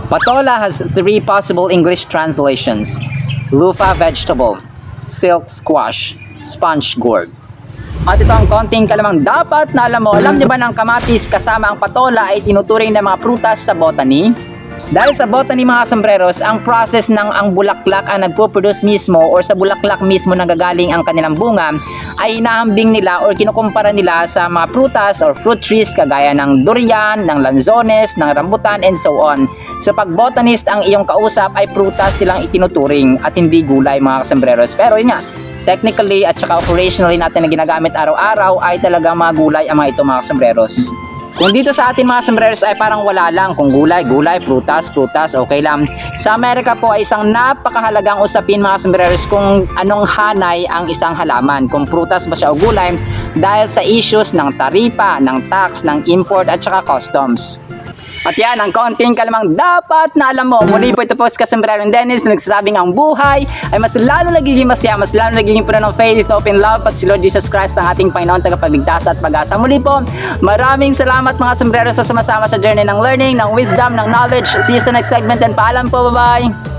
Patola has three possible English translations: loofah vegetable, silk squash, sponge gourd. At ito ang konting kalamang dapat na alam mo. Alam niyo ba ng kamatis kasama ang patola ay tinuturing na mga prutas sa botany? Dahil sa botany mga sombreros, ang process ng ang bulaklak ang nagpo-produce mismo or sa bulaklak mismo nanggagaling ang kanilang bunga ay inahambing nila or kinukumpara nila sa mga prutas or fruit trees kagaya ng durian, ng lanzones, ng rambutan and so on. So pag botanist ang iyong kausap ay prutas silang itinuturing at hindi gulay mga sombreros. Pero yun nga, technically at saka operationally natin na ginagamit araw-araw ay talagang mga gulay ang mga ito mga sombreros. Kung dito sa atin mga sombreros ay parang wala lang, kung gulay, prutas, okay lang. Sa Amerika po ay isang napakahalagang usapin mga sombreros kung anong hanay ang isang halaman, kung prutas ba siya o gulay, dahil sa issues ng taripa, ng tax, ng import at saka customs. At yan ang konting kalamang dapat na alam mo. Muli po ito po si Kasombrero Dennis na nagsasabing ang buhay ay mas lalo nagiging masaya, mas lalo nagiging puno ng faith, open love pag si Lord Jesus Christ ang ating Panginoon tagapagligtas at pag-asa. Muli po, maraming salamat mga sombrero sa sumasama sa journey ng learning, ng wisdom, ng knowledge. See you sa next segment and paalam po, bye-bye!